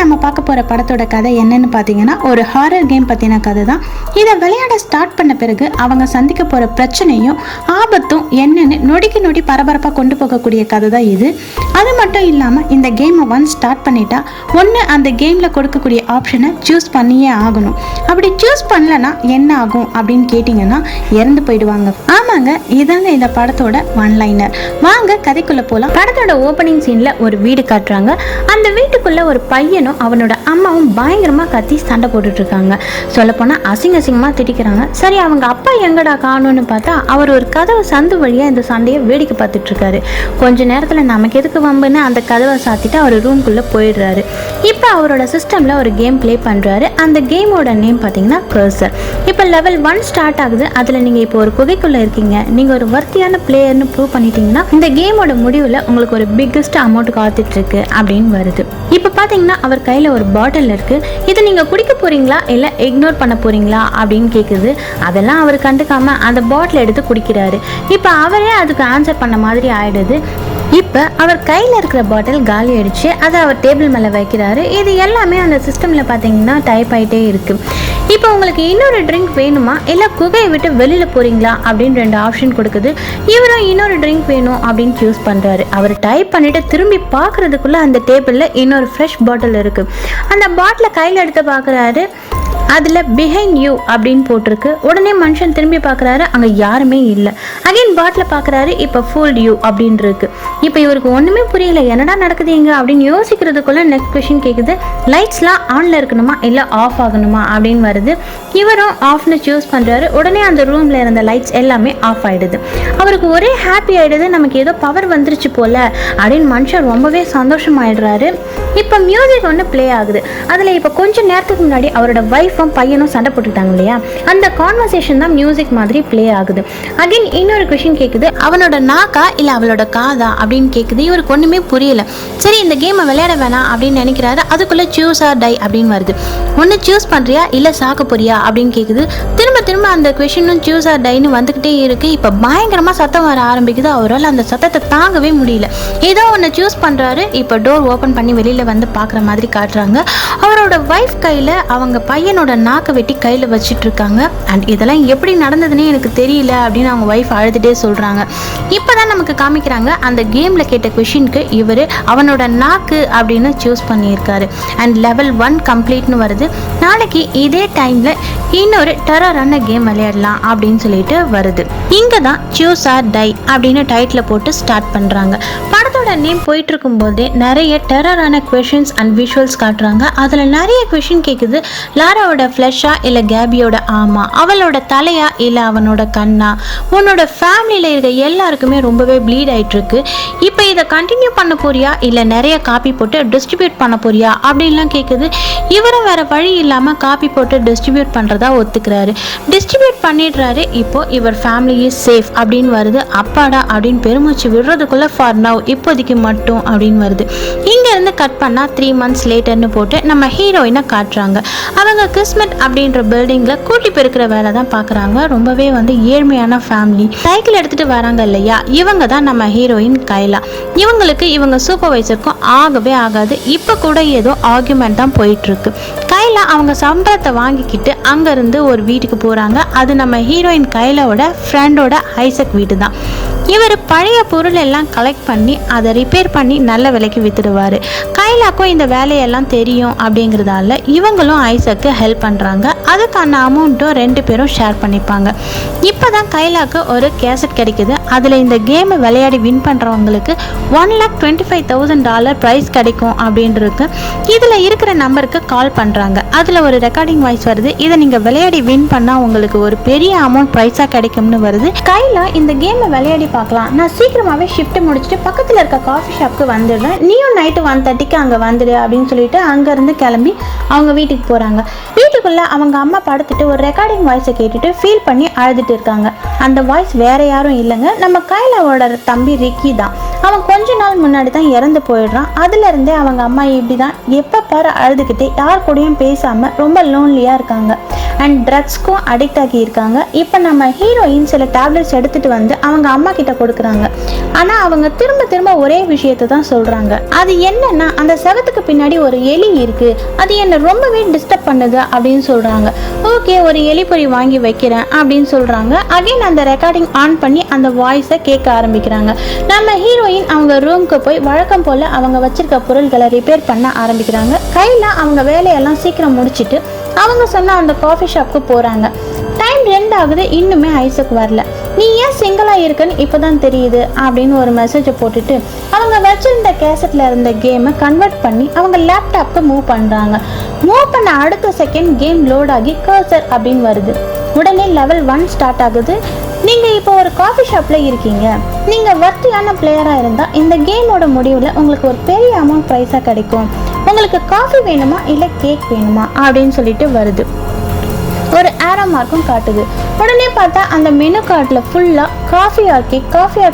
நம்ம பார்க்க போகிற படத்தோட கதை என்னன்னு பார்த்தீங்கன்னா ஒரு ஹாரர் கேம் பற்றின கதை தான். இதை விளையாட ஸ்டார்ட் பண்ண பிறகு அவங்க சந்திக்க போகிற பிரச்சனையும் ஆபத்தும் என்னன்னு நொடிக்கு நொடி பரபரப்பாக கொண்டு போகக்கூடிய கதை தான் இது. அது மட்டும் இல்லாமல் இந்த கேமை ஒன்ஸ் ஸ்டார்ட் பண்ணிட்டா ஒன்று அந்த கேமில் கொடுக்கக்கூடிய ஆப்ஷனை சூஸ் பண்ணியே ஆகணும். அப்படி சூஸ் பண்ணலன்னா என்ன ஆகும் அப்படின்னு கேட்டிங்கன்னா இறந்து போயிடுவாங்க. ஆமாங்க, இதாங்க இந்த படத்தோட ஒன்லைனர். வாங்க கதைக்குள்ளே போகலாம். படத்தோட ஓப்பனிங் சீனில் ஒரு வீடு காட்டுறாங்க. அந்த வீட்டுக்குள்ள ஒரு பையனும் அவனோட அம்மாவும் பயங்கரமா கத்தி சண்டை போட்டுட்டு இருக்காங்க. சொல்லப்போனா அசிங்கமா திட்டிக்கிறாங்க. சரி, அவங்க அப்பா எங்கடா காணும்னு பார்த்தா அவர் ஒரு கதவை சந்து வழியா இந்த சண்டையை வேடிக்கை பார்த்துட்டு இருக்காரு. கொஞ்ச நேரத்துல நமக்கு எதுக்கு வம்புன்னு அந்த கதவை சாத்திட்டு அவர் ரூம்குள்ள போயிடுறாரு. இப்போ அவரோட சிஸ்டம்ல ஒரு கேம் பிளே பண்றாரு. அந்த கேமோட நேம் பார்த்தீங்கன்னா கர்சர். இப்போ லெவல் 1 ஸ்டார்ட் ஆகுது. அதுல நீங்க இப்போ ஒரு குகைக்குள்ள இருக்கீங்க. நீங்க ஒரு வர்த்தியான பிளேயர்னு ப்ரூவ் பண்ணிட்டீங்கன்னா இந்த கேமோட முடிவுல உங்களுக்கு ஒரு பிக்கஸ்ட் அமௌண்ட் காத்துட்டு இருக்கு அப்படின்னு வருது. இப்போ பார்த்தீங்கன்னா அவர் கையில் ஒரு பாட்டில் இருக்குது. இதை நீங்கள் குடிக்க போகிறீங்களா இல்லை இக்னோர் பண்ண போகிறீங்களா அப்படின்னு கேட்குது. அதெல்லாம் அவர் கண்டுக்காம அந்த பாட்டில் எடுத்து குடிக்கிறாரு. இப்போ அவரே அதுக்கு ஆன்சர் பண்ண மாதிரி ஆயிடுது. இப்போ அவர் கையில் இருக்கிற பாட்டில் காலி ஆயிடுச்சு. அதை அவர் டேபிள் மேலே வைக்கிறாரு. இது எல்லாமே அந்த சிஸ்டமில் பார்த்தீங்கன்னா டைப் ஆகிட்டே இருக்குது. இப்போ உங்களுக்கு இன்னொரு ட்ரிங்க் வேணுமா இல்லை குகையை விட்டு வெளியில் போகிறீங்களா அப்படின்னு 2 ஆப்ஷன் கொடுக்குது. இவரும் இன்னொரு ட்ரிங்க் வேணும் அப்படின்னு சூஸ் பண்ணுறாரு. அவர் டைப் பண்ணிவிட்டு திரும்பி பார்க்குறதுக்குள்ளே அந்த டேபிளில் இன்னொரு ஃப்ரெஷ் பாட்டில் இருக்குது. அந்த பாட்டிலை கையில் எடுத்து பார்க்குறாரு. அதில் பிஹைண்ட் யூ அப்படின்னு போட்டிருக்கு. உடனே மனுஷன் திரும்பி பார்க்குறாரு, அங்கே யாருமே இல்லை. அகைன் பாட்டில் பார்க்குறாரு. இப்போ ஃபுல்ட் யூ அப்படின்னு இருக்கு. இப்போ இவருக்கு ஒன்றுமே புரியல, என்னடா நடக்குது இங்கே அப்படின்னு யோசிக்கிறதுக்குள்ள நெக்ஸ்ட் கொஷின் கேட்குது. லைட்ஸ்லாம் ஆனில் இருக்கணுமா இல்லை ஆஃப் ஆகணுமா அப்படின்னு வருது. இவரும் ஆஃப்னு சூஸ் பண்ணுறாரு. உடனே அந்த ரூமில் இருந்த லைட்ஸ் எல்லாமே ஆஃப் ஆகிடுது. அவருக்கு ஒரே ஹாப்பி ஆகிடுது. நமக்கு ஏதோ பவர் வந்துருச்சு போல அப்படின்னு மனுஷன் ரொம்பவே சந்தோஷமாயிடுறாரு. இப்போ மியூசிக் ஒன்று ப்ளே ஆகுது. அதில் இப்போ கொஞ்சம் நேரத்துக்கு முன்னாடி அவரோட வைஃப் பையனும் சண்டை போட்டுட்டாங்க இல்லையா, அந்த கான்வர்சேஷன் தான் மியூசிக் மாதிரி ப்ளே ஆகுது. அகைன் இன்னொரு கொஷின் கேட்குது. அவனோட நாக்கா இல்லை அவளோட காதா அப்படின்னு கேட்குது. இவருக்கு ஒன்றுமே புரியல. சரி, இந்த கேமை விளையாட வேணாம் அப்படின்னு நினைக்கிறாரு. அதுக்குள்ளே சூஸ் ஆர் டை அப்படின்னு வருது. ஒன்று சூஸ் பண்ணுறியா இல்லை சாக்க போறியா அப்படின்னு கேட்குது. திரும்ப அந்த கொஷினும் சூஸ் ஆர் டைன்னு வந்துக்கிட்டே இருக்குது. இப்போ பயங்கரமாக சத்தம் வர ஆரம்பிக்குது. அவரால் அந்த சத்தத்தை தாங்கவே முடியல. ஏதோ ஒன்று சூஸ் பண்ணுறாரு. இப்போ டோர் ஓப்பன் பண்ணி வெளியில் வந்து பார்க்குற மாதிரி காட்டுறாங்க. அவரோட வைஃப் கையில் அவங்க பையனோட நாக்கை வெட்டி கையில் வச்சுட்டு இருக்காங்க. அண்ட் இதெல்லாம் எப்படி நடந்ததுன்னே எனக்கு தெரியல அப்படின்னு அவங்க வைஃப் அழுதுகிட்டே சொல்கிறாங்க. இப்போ தான் நமக்கு காமிக்கிறாங்க அந்த கேமில் கேட்ட கொஷினுக்கு இவர் அவனோட நாக்கு அப்படின்னு சூஸ் பண்ணியிருக்காரு. அண்ட் லெவல் 1 கம்ப்ளீட்னு வருது. நாளைக்கு இதே டைமில் இன்னொரு டெரரான கேம் விளையாடலாம் அப்படின்னு சொல்லிட்டு வருது. இங்கே தான் சூஸ் ஆர் டை அப்படின்னு டைட்டில் போட்டு ஸ்டார்ட் பண்ணுறாங்க. படத்தோட நேம் போயிட்டு இருக்கும் போதே நிறைய டெரரான கொஷின்ஸ் அண்ட் விஷுவல்ஸ் காட்டுறாங்க. அதில் நிறைய கொஷின் கேட்குது. லாராவோட ஃப்ளஷா இல்லை கேபியோட ஆமா, அவளோட தலையா இல்லை அவனோட கண்ணா, உன்னோட ஃபேமிலியில் இருக்க எல்லாருக்குமே ரொம்பவே ப்ளீட் ஆகிட்டு இருக்கு. இப்போ இதை கண்டினியூ பண்ண போறியா இல்லை நிறைய காப்பி போட்டு டிஸ்ட்ரிபியூட் பண்ண போறியா அப்படின்லாம் கேட்குது. இவரும் வேற வழி இல்லாமல் காப்பி போட்டு டிஸ்ட்ரிபியூட் பண்ணுறதா ஒத்துக்கிறாரு. டிஸ்ட்ரிபியூட் பண்ணிடுறாரு. இப்போ இவர் ஃபேமிலி இஸ் சேஃப் அப்படின்னு வருது. அப்பாடா அப்படின்னு பெருமூச்சு விடுறதுக்குள்ள ஃபார் நவ் இப்போதைக்கு மட்டும் அப்படின்னு வருது. இங்கேருந்து கட் பண்ணால் 3 months லேட்டர்னு போட்டு நம்ம ஹீரோயினை காட்டுறாங்க. அவங்க கிறிஸ்மட் அப்படின்ற பில்டிங்கில் கூட்டி பெருக்கிற வேலை தான் பார்க்குறாங்க. ரொம்பவே ஏழ்மையான ஃபேமிலி. சைக்கிள் எடுத்துகிட்டு வராங்க இல்லையா, இவங்க தான் நம்ம ஹீரோயின் கைலா. இவங்களுக்கு இவங்க சூப்பர்வைசருக்கும் ஆகவே ஆகாது. இப்போ கூட ஏதோ ஆர்கியூமெண்ட் தான் போயிட்டுருக்கு. கைலா அவங்க சம்பளத்தை வாங்கிக்கிட்டு அங்கேருந்து ஒரு வீட்டுக்கு போகிறாங்க. அது நம்ம ஹீரோயின் கைலாவோட ஃப்ரெண்டோட ஐசக் வீடு தான். இவர் பழைய பொருள் எல்லாம் கலெக்ட் பண்ணி அதை ரிப்பேர் பண்ணி நல்ல விலைக்கு வித்துடுவார். கைலாக்கும் இந்த வேலையெல்லாம் தெரியும் அப்படிங்கிறதால இவங்களும் ஐசக்கு ஹெல்ப் பண்ணுறாங்க. அதுக்கான அமௌண்ட்டும் 2 பேரும் ஷேர் பண்ணிப்பாங்க. இப்போ தான் கைலாக்கு ஒரு கேசட் கிடைக்குது. அதில் இந்த கேமை விளையாடி வின் பண்ணுறவங்களுக்கு $1,25,000 ப்ரைஸ் கிடைக்கும் அப்படின்ட்டு. இதில் இருக்கிற நம்பருக்கு கால் பண்ணுறாங்க. அதில் ஒரு ரெக்கார்டிங் வாய்ஸ் வருது. இதை நீங்கள் விளையாடி வின் பண்ணால் உங்களுக்கு ஒரு பெரிய அமௌண்ட் ப்ரைஸாக கிடைக்கும்னு வருது. கைலா இந்த கேமை விளையாடி பார்க்கலாம், நான் சீக்கிரமாகவே ஷிஃப்ட் முடிச்சுட்டு பக்கத்தில் இருக்க காஃபி ஷாப்புக்கு வந்துடுறேன், நீயும் நைட்டு 1:30க்கு அங்கே வந்துடு அப்படின்னு சொல்லிட்டு அங்கேருந்து கிளம்பி அவங்க வீட்டுக்கு போகிறாங்க. வீட்டுக்குள்ளே அவங்க அம்மா படுத்துட்டு ஒரு ரெக்கார்டிங் வாய்ஸை கேட்டுட்டு ஃபீல் பண்ணி அழுதுட்டு இருக்காங்க. அந்த வாய்ஸ் வேற யாரும் இல்லைங்க, நம்ம கைலாவோட தம்பி ரிக்கி தான். அவன் கொஞ்ச நாள் முன்னாடி தான் இறந்து போயிடுறான். அதுலேருந்தே அவங்க அம்மா இப்படி தான் எப்போ பாரு அழுதுகிட்டே யார் கூடயும் பேசாமல் ரொம்ப லோன்லியாக இருக்காங்க. அண்ட் ட்ரக்ஸ்க்கும் அடிக்ட் ஆகியிருக்காங்க. இப்போ நம்ம ஹீரோயின் சில டேப்லெட்ஸ் எடுத்துகிட்டு வந்து அவங்க அம்மா கிட்ட கொடுக்குறாங்க. ஆனால் அவங்க திரும்ப திரும்ப ஒரே விஷயத்தை தான் சொல்கிறாங்க. அது என்னன்னா, அந்த செவத்துக்கு பின்னாடி ஒரு எலி இருக்குது, அது என்னை ரொம்பவே டிஸ்டர்ப் பண்ணுது அப்படின்னு சொல்கிறாங்க. ஓகே, ஒரு எலிப்பொறி வாங்கி வைக்கிறேன் அப்படின்னு சொல்கிறாங்க. அகைன் அந்த ரெக்கார்டிங் ஆன் பண்ணி அந்த வாய்ஸை கேட்க ஆரம்பிக்கிறாங்க. நம்ம ஹீரோயின் அவங்க ரூமுக்கு போய் வழக்கம் போல் அவங்க வச்சிருக்க பொருள்களை ரிப்பேர் பண்ண ஆரம்பிக்கிறாங்க. கையில் அவங்க வேலையெல்லாம் சீக்கிரம் முடிச்சுட்டு அவங்க சொன்ன அந்த காஃபி ஷாப்புக்கு போகிறாங்க. டைம் 2 ஆகுது, இன்னுமே ஐசக் வரல. நீ ஏன் சிங்கிளாக இருக்குன்னு இப்போ தான் தெரியுது அப்படின்னு ஒரு மெசேஜை போட்டுட்டு அவங்க வச்சிருந்த கேசட்டில் இருந்த கேமை கன்வெர்ட் பண்ணி அவங்க லேப்டாப்க்கு மூவ் பண்ணுறாங்க. மூவ் பண்ண அடுத்த செகண்ட் கேம் லோட் ஆகி கர்சர் அப்படின்னு வருது. உடனே லெவல் 1 ஸ்டார்ட் ஆகுது. நீங்கள் இப்போ ஒரு காஃபி ஷாப்பில் இருக்கீங்க. நீங்கள் வர்த்தியான பிளேயராக இருந்தால் இந்த கேமோட முடிவில் உங்களுக்கு ஒரு பெரிய அமௌண்ட் ப்ரைஸாக கிடைக்கும். உங்களுக்கு காஃபி வேணுமா இல்லை கேக் வேணுமா அப்படின்னு சொல்லிட்டு வருது. ஒரு ஏரோ மார்க்கும் காட்டுது. உடனே பார்த்தா அந்த மெனு கார்டில் ஃபுல்லாக காஃபி ஆர்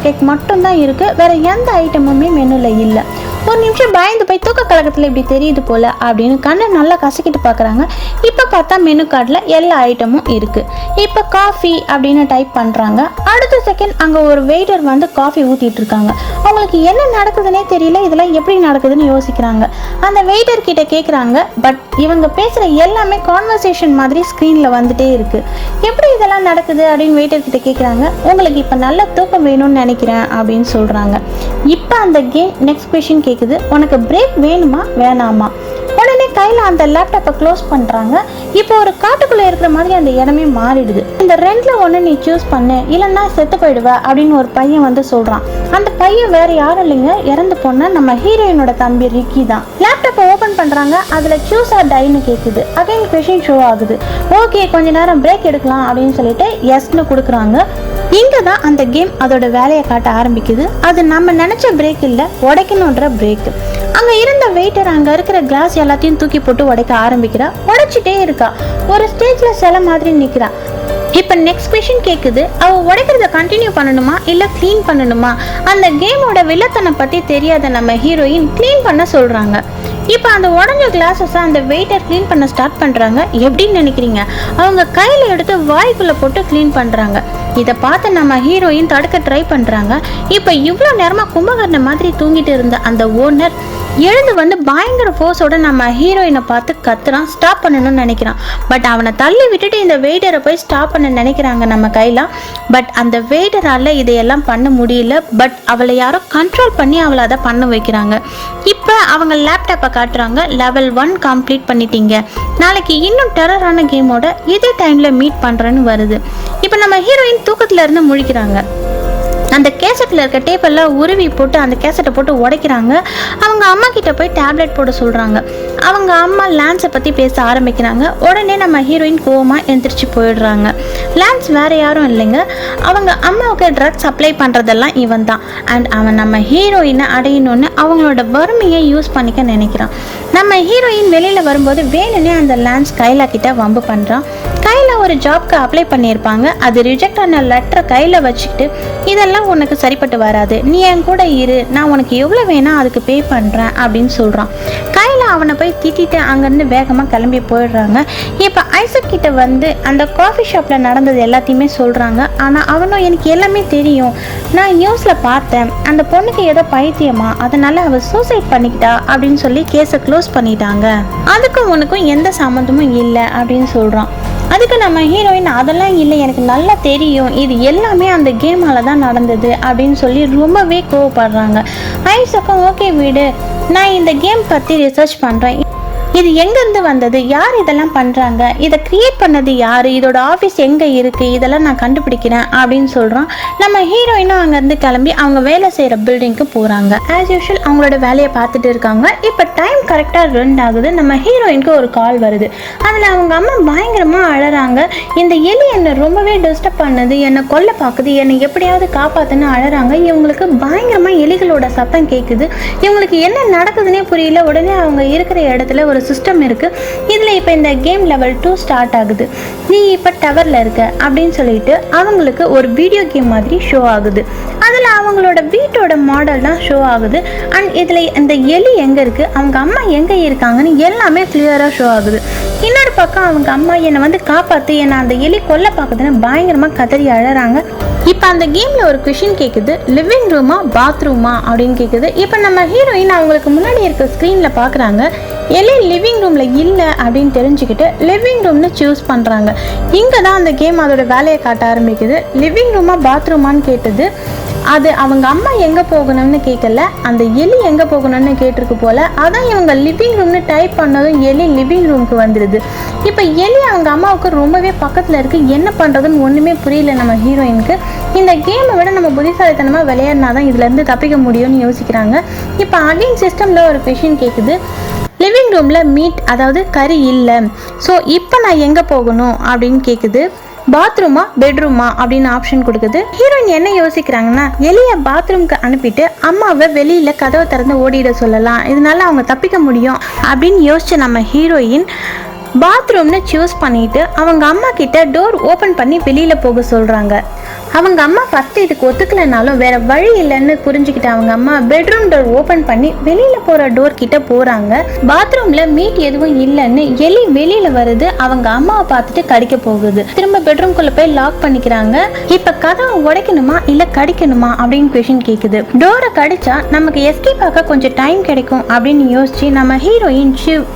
கேக் மட்டும்தான் இருக்குது. வேறு எந்த ஐட்டமுமே மெனுவில் இல்லை. ஒரு நிமிஷம் பயந்து போய் தூக்க கலக்கத்தில் இப்படி தெரியுது போல் அப்படின்னு கண்ணை நல்லா கசக்கிட்டு பார்க்குறாங்க. இப்போ பார்த்தா மெனு கார்டில் எல்லா ஐட்டமும் இருக்குது. இப்போ காஃபி அப்படின்னு டைப் பண்ணுறாங்க. அடுத்த செகண்ட் அங்கே ஒரு வெயிட்டர் வந்து காஃபி ஊற்றிட்டு இருக்காங்க. அவங்களுக்கு என்ன நடக்குதுன்னே தெரியல, இதெல்லாம் எப்படி நடக்குதுன்னு யோசிக்கிறாங்க. அந்த வெயிட்டர் கிட்ட கேட்குறாங்க. பட் இவங்க பேசுகிற எல்லாமே கான்வர்சேஷன் மாதிரி ஸ்க்ரீனில் வந்துட்டே இருக்குது. எப்படி இதெல்லாம் நடக்குது அப்படின்னு வெயிட்டர் கிட்ட கேட்குறாங்க. உங்களுக்கு இப்போ நல்ல தூக்கம் வேணும்னு நினைக்கிறேன் அப்படின்னு சொல்கிறாங்க. இப்போ அந்த கேம் நெக்ஸ்ட் கொஷின் கேட்குது. உனக்கு பிரேக் வேணுமா வேணாமா? உடனே கையில் அந்த லேப்டாப்பை க்ளோஸ் பண்ணுறாங்க. இப்போ ஒரு காட்டுக்குள்ளே இருக்கிற மாதிரி அந்த இடமே மாறிடுது. இந்த 2ல் ஒன்று நீ சூஸ் பண்ணு, இல்லைன்னா செத்து போயிடுவ அப்படின்னு ஒரு பையன் வந்து சொல்கிறான். அந்த பையன் வேறு யாரும் இல்லைங்க, இறந்து போன நம்ம ஹீரோயினோட தம்பி ரிக்கி தான். லேப்டாப்பை ஓப்பன் பண்ணுறாங்க. அதில் சூஸ் ஆர் டைன்னு கேட்குது. அகைன் கொஷின் ஷோ ஆகுது. ஓகே, கொஞ்ச நேரம் பிரேக் எடுக்கலாம் அப்படின்னு சொல்லிட்டு எஸ்ன்னு கொடுக்குறாங்க. இங்கே தான் அந்த கேம் அதோட வேலையை காட்ட ஆரம்பிக்குது. அது நம்ம நினச்ச பிரேக் இல்லை, உடைக்கணுன்ற பிரேக். அங்கே இருந்த வெயிட்டர் அங்கே இருக்கிற கிளாஸ் எல்லாத்தையும் தூக்கி போட்டு உடைக்க ஆரம்பிக்கிறா. உடைச்சிட்டே இருக்கா. ஒரு ஸ்டேஜில் சில மாதிரி நிற்கிறா. இப்போ நெக்ஸ்ட் கொஷின் கேட்குது. அவள் உடைக்கிறத கண்டினியூ பண்ணணுமா இல்லை க்ளீன் பண்ணணுமா? அந்த கேமோட வில்லத்தனை பற்றி தெரியாத நம்ம ஹீரோயின் க்ளீன் பண்ண சொல்கிறாங்க. இப்போ அந்த உடஞ்ச கிளாஸஸை அந்த வெயிட்டர் க்ளீன் பண்ண ஸ்டார்ட் பண்ணுறாங்க. எப்படின்னு நினைக்கிறீங்க? அவங்க கையில் எடுத்து வாய்க்குள்ளே போட்டு க்ளீன் பண்ணுறாங்க. இதை பார்த்து நம்ம ஹீரோயின் தடுக்க ட்ரை பண்ணுறாங்க. இப்போ இவ்வளோ நேரமாக கும்பகர்ண மாதிரி தூங்கிட்டு இருந்த அந்த ஓனர் எழுந்து வந்து பயங்கர ஃபோர்ஸோட நம்ம ஹீரோயினை பார்த்து கத்துறான். ஸ்டாப் பண்ணணும்னு நினைக்கிறான். பட் அவனை தள்ளி விட்டுட்டு இந்த வெயிட்டரை போய் ஸ்டாப் பண்ண நினைக்கிறாங்க நம்ம கையில். பட் அந்த வெயிட்டரால் இதையெல்லாம் பண்ண முடியல. பட் அவளை யாரோ கண்ட்ரோல் பண்ணி அவளை அதை பண்ண வைக்கிறாங்க. இப்போ அவங்க லேப்டாப்பை காட்டுறாங்க. லெவல் 1 கம்ப்ளீட் பண்ணிட்டீங்க. நாளைக்கு இன்னும் டெரரான கேமோட இதே டைமில் மீட் பண்ணுறேன்னு வருது. இப்போ நம்ம ஹீரோயின் தூக்கத்தில் இருந்து முழிக்கிறாங்க. அந்த கேசட்டில் இருக்க டேப்பெல்லாம் உருவி போட்டு அந்த கேசட்டை போட்டு உடைக்கிறாங்க. அவங்க அம்மா கிட்ட போய் டேப்லெட் போட சொல்கிறாங்க. அவங்க அம்மா லான்ஸை பற்றி பேச ஆரம்பிக்கிறாங்க. உடனே நம்ம ஹீரோயின் கோவமாக எந்திரிச்சு போயிடுறாங்க. லான்ஸ் வேறு யாரும் இல்லைங்க, அவங்க அம்மாவுக்கு ட்ரக்ஸ் அப்ளை பண்ணுறதெல்லாம் இவன் தான். அண்ட் அவன் நம்ம ஹீரோயினை அடையணும்னு அவங்களோட வறுமையை யூஸ் பண்ணிக்க நினைக்கிறான். நம்ம ஹீரோயின் வெளியில் வரும்போது வேணும்னே அந்த லான்ஸ் கைலா கிட்ட வம்பு பண்ணுறான். கையில் ஒரு ஜாப்க்கு அப்ளை பண்ணியிருப்பாங்க. அது ரிஜெக்ட் ஆன லெட்டரை கையில் வச்சுக்கிட்டு இதெல்லாம் உனக்கு சரிப்பட்டு வராது, நீ என் கூட இரு, நான் உனக்கு எவ்வளோ வேணா அதுக்கு பே பண்ணுறேன் அப்படின்னு சொல்கிறான். கையில் அவனை போய் திட்டிட்டு அங்கேருந்து வேகமாக கிளம்பி போயிடுறாங்க. இப்போ ஐசக் கிட்ட வந்து அந்த காஃபி ஷாப்பில் நடந்தது எல்லாத்தையுமே சொல்கிறாங்க. ஆனால் அவனும் எனக்கு எல்லாமே தெரியும், நான் நியூஸில் பார்த்தேன், அந்த பொண்ணுக்கு ஏதோ பைத்தியமா, அதனால் அவள் சூசைட் பண்ணிக்கிட்டா அப்படின்னு சொல்லி கேஸை க்ளோஸ் பண்ணிட்டாங்க, அதுக்கும் உனக்கும் எந்த சம்மந்தமும் இல்லை அப்படின்னு சொல்கிறான். அதுக்கு நம்ம ஹீரோயின் அதெல்லாம் இல்லை, எனக்கு நல்லா தெரியும், இது எல்லாமே அந்த கேமால தான் நடந்தது அப்படின்னு சொல்லி ரொம்பவே கோவப்படுறாங்க. ஐசக்கும் ஓகே விடு, நான் இந்த கேம் பற்றி ரிசர்ச் பண்ணுறேன், இது எங்கேருந்து வந்தது, யார் இதெல்லாம் பண்ணுறாங்க, இதை க்ரியேட் பண்ணது யார், இதோட ஆஃபீஸ் எங்கே இருக்குது, இதெல்லாம் நான் கண்டுபிடிக்கிறேன் அப்படின்னு சொல்கிறான். நம்ம ஹீரோயினும் அங்கேருந்து கிளம்பி அவங்க வேலை செய்கிற பில்டிங்க்கு போகிறாங்க. ஆஸ் யூஷுவல் அவங்களோட வேலையை பார்த்துட்டு இருக்காங்க. இப்போ டைம் கரெக்டாக 2 ஆகுது. நம்ம ஹீரோயினுக்கு ஒரு கால் வருது. அதில் அவங்க அம்மா பயங்கரமாக அழறாங்க. இந்த எலி என்னை ரொம்பவே டிஸ்டர்ப் பண்ணுது, என்னை கொல்ல பார்க்குது, என்னை எப்படியாவது காப்பாற்றுன்னு அழறாங்க. இவங்களுக்கு பயங்கரமாக எலிகளோட சத்தம் கேட்குது. இவங்களுக்கு என்ன நடக்குதுன்னே புரியல. உடனே அவங்க இருக்கிற இடத்துல ஒரு சிஸ்டம் இருக்குது. இதில் இப்போ இந்த கேம் லெவல் 2 ஸ்டார்ட் ஆகுது. நீ இப்போ டவரில் இருக்க அப்படின்னு சொல்லிட்டு அவங்களுக்கு ஒரு வீடியோ கேம் மாதிரி ஷோ ஆகுது. அதில் அவங்களோட வீட்டோட மாடல் தான் ஷோ ஆகுது. அண்ட் இதில் இந்த எலி எங்கே இருக்குது, அவங்க அம்மா எங்கே இருக்காங்கன்னு எல்லாமே கிளியராக ஷோ ஆகுது. இன்னொரு பக்கம் அவங்க அம்மா என்னை வந்து காப்பாற்று, என்னை அந்த எலி கொல்ல பார்க்குதுன்னு பயங்கரமாக கதறி அழறாங்க. இப்போ அந்த கேமில் ஒரு கொஷின் கேட்குது, லிவிங் ரூமா பாத்ரூமா அப்படின்னு கேட்குது. இப்போ நம்ம ஹீரோயின் அவங்களுக்கு முன்னாடி இருக்க ஸ்க்ரீனில் பார்க்குறாங்க. எலி லிவிங் ரூமில் இல்லை அப்படின்னு தெரிஞ்சுக்கிட்டு லிவிங் ரூம்னு சூஸ் பண்ணுறாங்க. இங்கே தான் அந்த கேம் அதோட வேலையை காட்ட ஆரம்பிக்குது. லிவிங் ரூமா பாத்ரூமான்னு கேட்டது. அது அவங்க அம்மா எங்கே போகணும்னு கேட்கல, அந்த எலி எங்கே போகணும்னு கேட்டிருக்கு போல். அதான் இவங்க லிவிங் ரூம்னு டைப் பண்ணதும் எலி லிவிங் ரூமுக்கு வந்துடுது. இப்போ எலி அவங்க அம்மாவுக்கு ரொம்பவே பக்கத்தில் இருக்குது. என்ன பண்ணுறதுன்னு ஒன்றுமே புரியல நம்ம ஹீரோயினுக்கு. இந்த கேமை விட நம்ம புத்திசாலித்தனமாக விளையாடினா தான் இதுலேருந்து தப்பிக்க முடியும்னு யோசிக்கிறாங்க. இப்போ அகைன் சிஸ்டமில் ஒரு கொஷின் கேட்குது, லிவிங் ரூமில் மீட் அதாவது கறி இல்லை, ஸோ இப்போ நான் எங்கே போகணும் அப்படின்னு கேட்குது. பாத்ரூமா பெட்ரூமா அப்படின்னு ஆப்ஷன் கொடுக்குது. ஹீரோயின் என்ன யோசிக்கிறாங்கன்னா, எலியை பாத்ரூம்க்கு அனுப்பிட்டு அம்மாவை வெளியில் கதவை திறந்து ஓடிட சொல்லலாம், இதனால அவங்க தப்பிக்க முடியும் அப்படின்னு யோசிச்ச நம்ம ஹீரோயின் பாத்ரூம்னு சூஸ் பண்ணிட்டு அவங்க அம்மா கிட்ட டோர் ஓப்பன் பண்ணி வெளியில் போக சொல்கிறாங்க. அவங்க அம்மா ஃபஸ்ட்டு இதுக்கு ஒத்துக்கலைனாலும் வேற வழி இல்லைன்னு புரிஞ்சுக்கிட்ட அவங்க அம்மா பெட்ரூம் டோர் ஓப்பன் பண்ணி வெளியில் போகிற டோர் கிட்ட போகிறாங்க. பாத்ரூமில் மீட் எதுவும் இல்லைன்னு எலி வெளியில் வருது. அவங்க அம்மாவை பார்த்துட்டு கடிக்க போகுது. திரும்ப பெட்ரூம்குள்ளே போய் லாக் பண்ணிக்கிறாங்க. இப்போ கதவை உடைக்கணுமா இல்லை கடிக்கணுமா அப்படின்னு கொஷின் கேட்குது. டோரை கடிச்சா நமக்கு எஸ்கேப் ஆக கொஞ்சம் டைம் கிடைக்கும் அப்படின்னு யோசிச்சு நம்ம ஹீரோயின்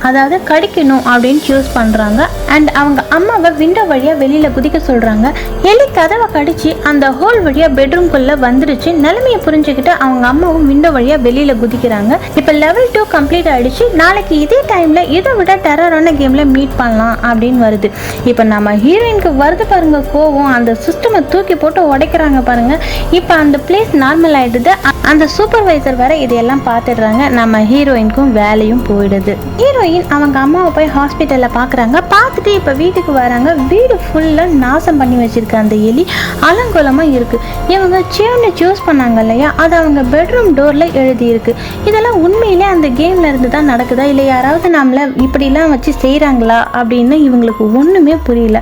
அதாவது கடிக்கணும் அப்படின்னு சூஸ் பண்ணுறாங்க. அண்ட் அவங்க அம்மாவை விண்டோ வழியாக வெளியில் குதிக்க சொல்கிறாங்க. எலி கதவை கடிச்சு அந்த ஹோல் வழியா பெட்ரூம்குள்ள வந்துருச்சு. நிலைமையை புரிஞ்சுக்கிட்டு அவங்க அம்மாவும் விண்டோ வழியா வெளியில குதிக்கிறாங்க. இப்ப லெவல் 2 கம்ப்ளீட் ஆயிடுச்சு. நாளைக்கு இதே டைம்ல இதை விட டெரரான கேம்ல மீட் பண்ணலாம் அப்படின்னு வருது. இப்ப நம்ம ஹீரோயினுக்கு வருது பாருங்க கோவம். அந்த சிஸ்டமை தூக்கி போட்டு உடைக்கிறாங்க பாருங்க. இப்ப அந்த பிளேஸ் நார்மல் ஆயிடுது. அந்த சூப்பர்வைசர் வர இதையெல்லாம் பார்த்துடுறாங்க. நம்ம ஹீரோயினுக்கும் வேலையும் போயிடுது. ஹீரோயின் அவங்க அம்மாவை போய் ஹாஸ்பிட்டல்ல பாக்குறாங்க. பார்த்துட்டு இப்ப வீட்டுக்கு வராங்க. வீடு ஃபுல்லா நாசம் பண்ணி வச்சிருக்கு அந்த எலி. அலங்கோலமாக இருக்குது. இவங்க சேவ்னு சூஸ் பண்ணாங்க இல்லையா, அது அவங்க பெட்ரூம் டோரில் எழுதியிருக்கு. இதெல்லாம் உண்மையிலே அந்த கேமில் இருந்து தான் நடக்குதா இல்லை யாராவது நம்மளை இப்படிலாம் வச்சு செய்கிறாங்களா அப்படின்னு இவங்களுக்கு ஒன்றுமே புரியல.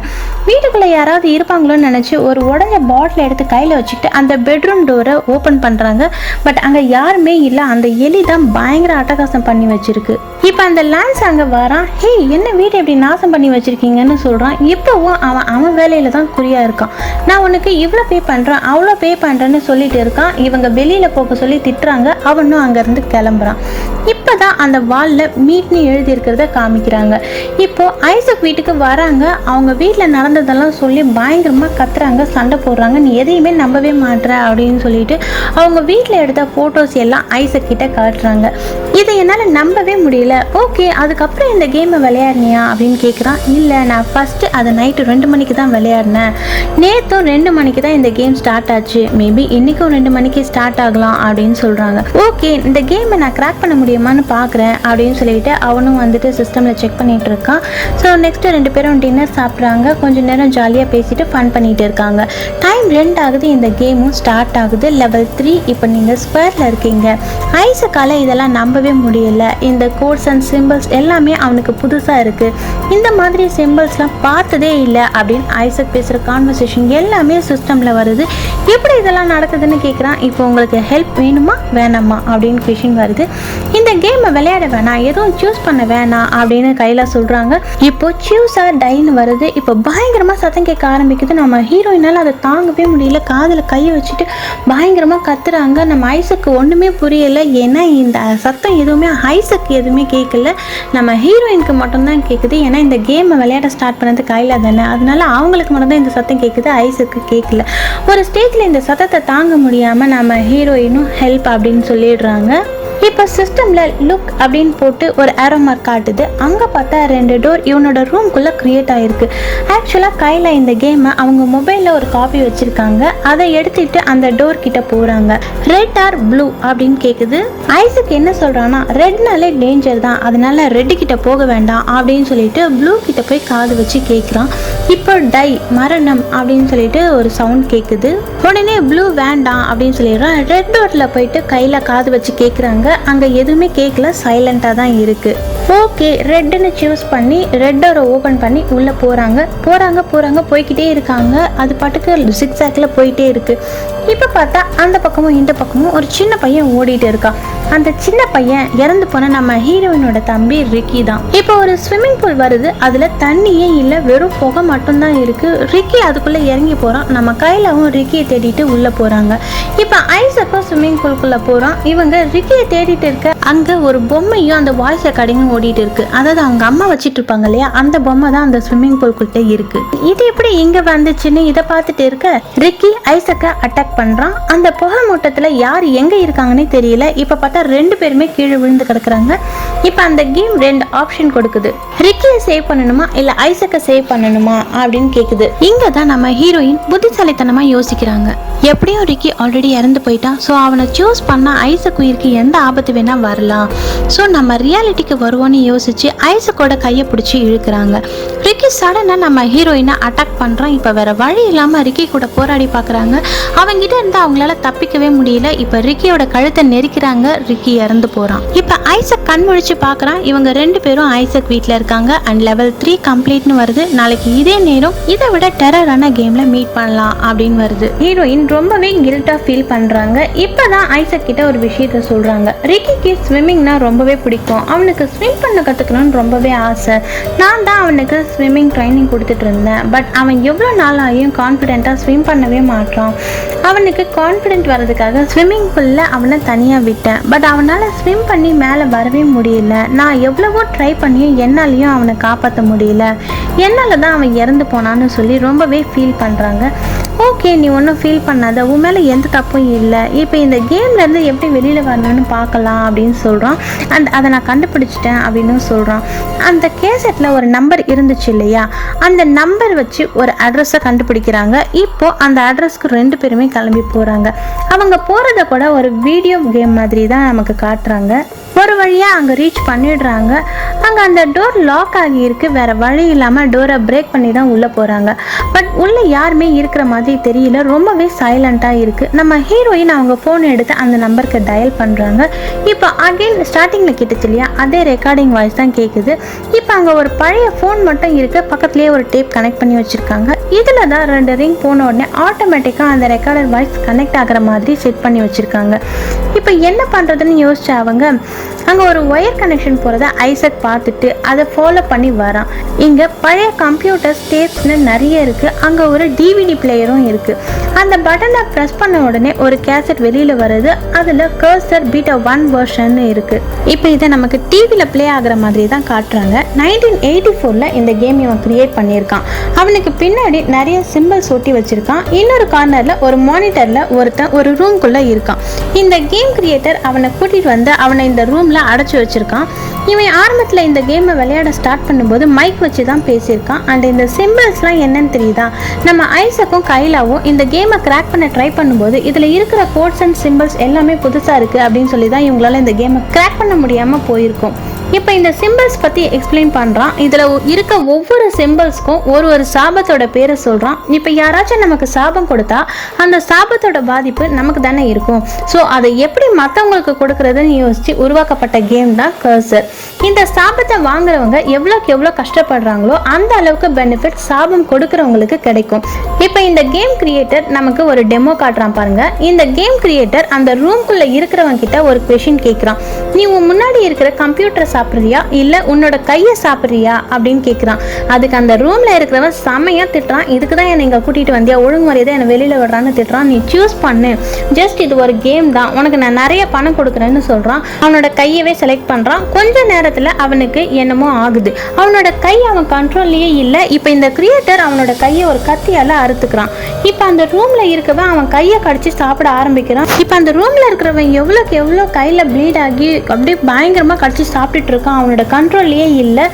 வீட்டுக்குள்ளே யாராவது இருப்பாங்களோன்னு நினச்சி ஒரு உடஞ்ச பாட்டில் எடுத்து கையில் வச்சுக்கிட்டு அந்த பெட்ரூம் டோரை ஓப்பன் பண்ணுறாங்க. பட் அங்கே யாருமே இல்லை. அந்த எலி தான் பயங்கர அட்டகாசம் பண்ணி வச்சிருக்கு. இப்போ அந்த லான்ஸ் அங்கே வரான். ஹே, என்ன வீட்டை எப்படி நாசம் பண்ணி வச்சிருக்கீங்கன்னு சொல்கிறான். இப்போவும் அவன் வேலையில் தான் குறியாக இருக்கான். நான் உனக்கு இவ்வளோ பே பண்ணுறேன் அவ்வளோ பே பண்ணுறேன்னு சொல்லிட்டு இருக்கான். இவங்க வெளியில் போக சொல்லி திட்டுறாங்க. அவனும் அங்கேருந்து கிளம்புறான். இப்போ தான் அந்த வாலில் மீட்னு எழுதியிருக்கிறத காமிக்கிறாங்க. இப்போது ஐசக் வீட்டுக்கு வராங்க. அவங்க வீட்டில் நடந்ததெல்லாம் சொல்லி பயங்கரமாக கத்துறாங்க, சண்டை போடுறாங்க. நீ எதையுமே நம்பவே மாட்டுற அப்படின்னு சொல்லிட்டு அவங்க வீட்டில் எடுத்த ஃபோட்டோஸ் எல்லாம் ஐசக் கிட்ட காட்டுறாங்க. இதை என்னால் நம்பவே முடியல. ஓகே, அதுக்கப்புறம் இந்த கேமை விளையாடினியா அப்படின்னு கேட்குறான். இல்லை, நான் ஃபஸ்ட்டு அதை நைட்டு 2 மணிக்கு தான் விளையாடினேன். நேற்றும் 2 மணிக்கு தான் இந்த கேம் ஸ்டார்ட் ஆச்சு. மேபி இன்றைக்கும் 2 மணிக்கு ஸ்டார்ட் ஆகலாம் அப்படின்னு சொல்கிறாங்க. ஓகே, இந்த கேமை நான் கிராக் பண்ண முடியுமான்னு பார்க்குறேன் அப்படின்னு சொல்லிட்டு அவனும் வந்துட்டு சிஸ்டமில் செக் பண்ணிகிட்டு இருக்கான். ஸோ நெக்ஸ்ட்டு 2 பேரும் டின்னர் சாப்பிட்றாங்க. கொஞ்சம் நேரம் ஜாலியாக பேசிட்டு ஃபன் பண்ணிகிட்டு இருக்காங்க. டைம் 2 ஆகுது. இந்த கேமும் ஸ்டார்ட் ஆகுது. லெவல் 3. இப்போ நீங்கள் ஸ்கொயரில் இருக்கீங்க. ஐசக்கால இதெல்லாம் நம்பவே முடியல. இந்த கோட்ஸ் அண்ட் சிம்பிள்ஸ் எல்லாமே அவனுக்கு புதுசாக இருக்குது. இந்த மாதிரி சிம்பிள்ஸ்லாம் பார்த்ததே இல்லை அப்படின்னு ஐசக் பேசுகிற கான்வர்சேஷன் எல்லாமே சிஸ்டமில் வருது. எப்படி இதெல்லாம் நடக்குதுன்னு கேட்குறான். இப்போ உங்களுக்கு ஹெல்ப் வேணுமா வேணாமா அப்படின்னு கொஷின் வருது. இந்த கேமை விளையாட வேணாம், எதுவும் சூஸ் பண்ண வேணாம் அப்படின்னு கையில் சொல்கிறாங்க. இப்போ சூஸ் ஆர் டைன்னு வருது. இப்போ பயங்கரமாக சத்தம் கேட்க ஆரம்பிக்குது. நம்ம ஹீரோயினால் அதை தாங்கவே முடியல. காதில் கையை வச்சுட்டு பயங்கரமாக கத்துறாங்க. நம்ம ஐசக்கு ஒன்றுமே புரியலை. ஏன்னா இந்த சத்தம் எதுவுமே ஐசக்கு எதுவுமே கேட்கல, நம்ம ஹீரோயினுக்கு மட்டும்தான் கேட்குது. ஏன்னா இந்த கேமை விளையாட ஸ்டார்ட் பண்ணது கையில் தானே, அதனால அவங்களுக்கு மட்டும்தான் இந்த சத்தம் கேட்குது, ஐசக்கு கேட்கல. ஒரு ஸ்டேஜில் இந்த சத்தத்தை தாங்க முடியாமல் நம்ம ஹீரோயினும் ஹெல்ப் அப்படின்னு சொல்லிடுறாங்க. இப்போ சிஸ்டமில் லுக் அப்படின்னு போட்டு ஒரு ஏரோ மார்க் காட்டுது. அங்கே பார்த்தா 2 டோர் இவனோட ரூம்குள்ளே க்ரியேட் ஆகிருக்கு. ஆக்சுவலாக கையில் இந்த கேமை அவங்க மொபைலில் ஒரு காப்பி வச்சுருக்காங்க. அதை எடுத்துகிட்டு அந்த டோர் கிட்ட போகிறாங்க. ரெட் ஆர் ப்ளூ அப்படின்னு கேட்குது. ஐசக் என்ன சொல்கிறான்னா, ரெட்னாலே டேஞ்சர் தான், அதனால ரெட்டு கிட்ட போக வேண்டாம் அப்படின்னு சொல்லிட்டு ப்ளூ கிட்ட போய் காது வச்சு கேட்குறான். இப்போ டை மரணம் அப்படின்னு சொல்லிட்டு ஒரு சவுண்ட் கேட்குது. உடனே ப்ளூ வேண்டாம் அப்படின்னு சொல்லிடுறான். ரெட் டோரில் போயிட்டு கையில் காது வச்சு கேட்குறாங்க. அங்கே எதுவுமே கேட்கல, சைலண்டாக தான் இருக்குது. ஓகே, ரெட்டுன்னு சூஸ் பண்ணி ரெட் டோரை ஓப்பன் பண்ணி உள்ளே போகிறாங்க போய்கிட்டே இருக்காங்க. அது பாட்டுக்கு சிக்ஸாக்கில் போயிட்டே இருக்குது. இப்போ பார்த்தா அந்த பக்கமும் இந்த பக்கமும் ஒரு சின்ன பையன் ஓடிட்டு இருக்கான். அந்த சின்ன பையன் இறந்து போன நம்ம ஹீரோயினோட தம்பி ரிக்கி தான். இப்போ ஒரு ஸ்விம்மிங் பூல் வருது. அதில் தண்ணியே இல்லை, வெறும் புகை மட்டும்தான் இருக்குது. ரிக்கி அதுக்குள்ளே இறங்கி போகிறான். நம்ம கையிலவும் ரிக்கியை தேடிட்டு உள்ளே போகிறாங்க. இப்போ ஐசக்கும் ஸ்விம்மிங் பூல்குள்ளே போகிறான். இவங்க ரிக்கியை தேடிட்டு இருக்க அங்கே ஒரு பொம்மையும் அந்த வாய்ஸ் ரெக்கார்டிங்கும் ஓடிட்டு இருக்கு. அதாவது அவங்க அம்மா வச்சிட்டு இருப்பாங்க இல்லையா, அந்த பொம்மை தான் அந்த ஸ்விம்மிங் பூல்குள்ளே இருக்கு. இது எப்படி இங்கே வந்துச்சுன்னு இதை பார்த்துட்டு இருக்க ரிக்கி ஐசக்கை அட்டாக் பண்றான். அந்த புகை மூட்டத்தில் யார் எங்க இருக்காங்கன்னே தெரியல. இப்ப பார்த்தா 2 பேருமே கீழே விழுந்து கிடக்குறாங்க. இப்ப அந்த கேம் 2 ஆப்ஷன் கொடுக்குது. ரிக்கியை சேவ் பண்ணணுமா இல்ல ஐசக்கை சேவ் பண்ணணுமா அப்படின்னு கேக்குது. இங்க தான் நம்ம ஹீரோயின் புத்திசாலித்தனமா யோசிக்கிறாங்க. எப்படியும் ரிக்கி ஆல்ரெடி இறந்து போயிட்டான். ஸோ அவனை சூஸ் பண்ணா ஐசக் உயிருக்கு எந்த ஆபத்து வேணா வரலாம். ஸோ நம்ம ரியாலிட்டிக்கு வருவோன்னு யோசிச்சு ஐசக்கோட கையை பிடிச்சி இழுக்கிறாங்க. ரிக்கி சடனா நம்ம ஹீரோயினை அட்டாக் பண்றான். இப்ப வேற வழி இல்லாம ரிக்கி கூட போராடி பாக்குறாங்க. அவங்கிட்ட இருந்து அவங்களால தப்பிக்கவே முடியல. இப்ப ரிக்கியோட கழுத்தை நெரிக்கிறாங்க. ரிக்கி இறந்து போறான். இப்ப ஐசக் கண் முழிச்சு பாக்குறான். இவங்க 2 பேரும் ஐசக் வீட்டுல இருக்காங்க. அண்ட் லெவல் 3 கம்ப்ளீட்னு வருது. நாளைக்கு இதே நேரம் இதை விட டெரரான கேம்ல மீட் பண்ணலாம் அப்படின்னு வருது. ஹீரோயின் ரொம்பவே கில்ட்டா ஃபீல் பண்றாங்க. இப்பதான் ஐசக் கிட்ட ஒரு விஷயத்த சொல்றாங்க. ரிக்கிக்கு ஸ்விம்மிங்னா ரொம்பவே பிடிக்கும். அவனுக்கு ஸ்விம் பண்ண கத்துக்கணும்னு ரொம்பவே ஆசை. நான் தான் அவனுக்கு ஸ்விம்மிங் ட்ரைனிங் கொடுத்துட்டு இருந்தேன். பட் அவன் எவ்வளோ நாளாயும் கான்ஃபிடென்ட்டா ஸ்விம் பண்ணவே மாட்டான். அவனுக்கு கான்ஃபிடென்ட் வர்றதுக்காக ஸ்விம்மிங் பூல்ல அவனை தனியாக விட்டேன். பட் அவனால் ஸ்விம் பண்ணி மேலே வரவே முடியல. நான் எவ்வளவோ ட்ரை பண்ணியும் என்னாலையும் அவனை காப்பாற்ற முடியல. என்னால் தான் அவன் இறந்து போனான்னு சொல்லி ரொம்பவே ஃபீல் பண்ணுறாங்க. ஓகே, நீ ஒன்றும் ஃபீல் பண்ணாத, உன் மேலே எந்த தப்பும் இல்லை. இப்போ இந்த கேம்லேருந்து எப்படி வெளியில் வரணும்னு பார்க்கலாம் அப்படின்னு சொல்கிறான். அண்ட் அதை நான் கண்டுபிடிச்சிட்டேன் அப்படின்னு சொல்கிறான். அந்த கேசட்டில் ஒரு நம்பர் இருந்துச்சு இல்லையா, அந்த நம்பர் வச்சு ஒரு அட்ரஸை கண்டுபிடிக்கிறாங்க. இப்போ அந்த அட்ரஸ்க்கு 2 பேருமே கிளம்பி போகிறாங்க. அவங்க போகிறத கூட ஒரு வீடியோ கேம் மாதிரி தான் நமக்கு காட்டுறாங்க. ஒரு வழியாக அங்கே ரீச் பண்ணிடுறாங்க. அங்கே அந்த டோர் லாக் ஆகி இருக்கு. வேற வழி இல்லாமல் டோரை பிரேக் பண்ணி தான் உள்ளே போகிறாங்க. பட் உள்ளே யாருமே இருக்கிற மாதிரி தெரியல. ரொம்பவே சைலண்ட்டாக இருக்குது. நம்ம ஹீரோயின் அவங்க ஃபோன் எடுத்து அந்த நம்பருக்கு டயல் பண்ணுறாங்க. இப்போ அகைன் ஸ்டார்டிங்கில் கேட்டுச்சு இல்லையா, அதே ரெக்கார்டிங் வாய்ஸ் தான் கேட்குது. இப்போ அங்கே ஒரு பழைய ஃபோன் மட்டும் இருக்குது. பக்கத்துலேயே ஒரு டேப் கனெக்ட் பண்ணி வச்சுருக்காங்க. இதில் தான் 2 ரிங் போன உடனே ஆட்டோமேட்டிக்காக அந்த ரெக்கார்டர் வாய்ஸ் கனெக்ட் ஆகிற மாதிரி செட் பண்ணி வச்சுருக்காங்க. இப்போ என்ன பண்ணுறதுன்னு யோசிச்சா அவங்க அங்கே ஒரு ஒயர் கனெக்ஷன் போகிறத ஐசக் பார்த்துட்டு அதை ஃபாலோ பண்ணி வரான். இங்கே பழைய கம்ப்யூட்டர் டேப்ஸ்னு நிறைய இருக்குது. அங்கே ஒரு டிவிடி பிளேயரும் இருக்குது. அந்த பட்டனை ப்ரெஸ் பண்ண உடனே ஒரு கேசட் வெளியில் வருது. அதில் கர்சர் பீட்டா 1 வெர்ஷன் இருக்குது. இப்போ இதை நமக்கு டிவியில் ப்ளே ஆகிற மாதிரி தான் காட்டுறாங்க. 1984 இந்த கேம் இவன் கிரியேட் பண்ணியிருக்கான். அவனுக்கு பின்னாடி நிறைய சிம்பிள்ஸ் ஒட்டி வச்சுருக்கான். இன்னொரு கார்னரில் ஒரு மானிட்டரில் ஒருத்தன் ஒரு ரூம்குள்ளே இருக்கான். இந்த கேம் கிரியேட்டர் அவனை கூட்டிகிட்டு வந்து அவனை இந்த ரூமில் அடைச்சி வச்சிருக்கான். இவன் ஆரம்பத்தில் இந்த கேமை விளையாட ஸ்டார்ட் பண்ணும்போது மைக் வச்சு தான் பேசியிருக்கான். அண்ட் இந்த சிம்பிள்ஸ்லாம் என்னன்னு தெரியுதா, நம்ம ஐசக்கும் கைலாவும் இந்த கேமை கிராக் பண்ண ட்ரை பண்ணும்போது இதில் இருக்கிற கோட்ஸ் அண்ட் சிம்பிள்ஸ் எல்லாமே புதுசாக இருக்குது அப்படின்னு சொல்லி தான் இவங்களால இந்த கேமை கிராக் பண்ண முடியாமல் போயிருக்கும். இப்போ இந்த சிம்பிள்ஸ் பற்றி எக்ஸ்பிளைன் பண்ணுறான். இதில் இருக்க ஒவ்வொரு சிம்பிள்ஸ்க்கும் ஒரு சாபத்தோட பேரை சொல்கிறான். இப்போ யாராச்சும் நமக்கு சாபம் கொடுத்தா அந்த சாபத்தோட பாதிப்பு நமக்கு தானே இருக்கும். ஸோ அதை எப்படி மற்றவங்களுக்கு கொடுக்கறதுன்னு யோசித்து உருவாக்கப்பட்ட கேம் தான் கர்சர். இந்த சாபத்தை வாங்குறவங்க எவ்வளோக்கு எவ்வளோ கஷ்டப்படுறாங்களோ அந்த அளவுக்கு பெனிஃபிட் சாபம் கொடுக்குறவங்களுக்கு கிடைக்கும். இப்போ இந்த கேம் கிரியேட்டர் நமக்கு ஒரு டெமோ காட்டுறான் பாருங்க. இந்த கேம் கிரியேட்டர் அந்த ரூம்குள்ளே இருக்கிறவங்க கிட்ட ஒரு கொஷின் கேட்குறான். நீ உன் முன்னாடி இருக்கிற கம்ப்யூட்டர் சாப்பிட்றியா இல்ல உன்னோட கையை சாப்பிட்றியா அப்படின்னு கேட்குறான். அதுக்கு அந்த ரூம்ல இருக்கிறவன் செமையா திட்டுறான். இதுக்கு தான் என்னை இங்கே கூட்டிட்டு வந்தியா, ஒழுங்குமுறையை என்னை வெளியில விடுறான்னு திட்டுறான். நீ சூஸ் பண்ணு, ஜஸ்ட் இது ஒரு கேம் தான், உனக்கு நான் நிறைய பணம் கொடுக்குறேன்னு சொல்றான். அவனோட கையவே செலக்ட் பண்றான். கொஞ்ச நேரத்துல அவனுக்கு என்னமோ ஆகுது. அவனோட கை அவன் கண்ட்ரோல்லையே இல்லை. இப்போ இந்த கிரியேட்டர் அவனோட கையை ஒரு கத்தியால அறுத்துக்கிறான். இப்போ அந்த ரூம்ல இருக்கவன் அவன் கையை கடிச்சு சாப்பிட ஆரம்பிக்கிறான். இப்போ அந்த ரூம்ல இருக்கிறவன் எவ்வளோக்கு எவ்வளோ கையில ப்ளீட் ஆகி அப்படியே பயங்கரமா கடிச்சு சாப்பிட்டு போயிட்டு இருக்கான், அவனோட கண்ட்ரோல்லையே இல்லை.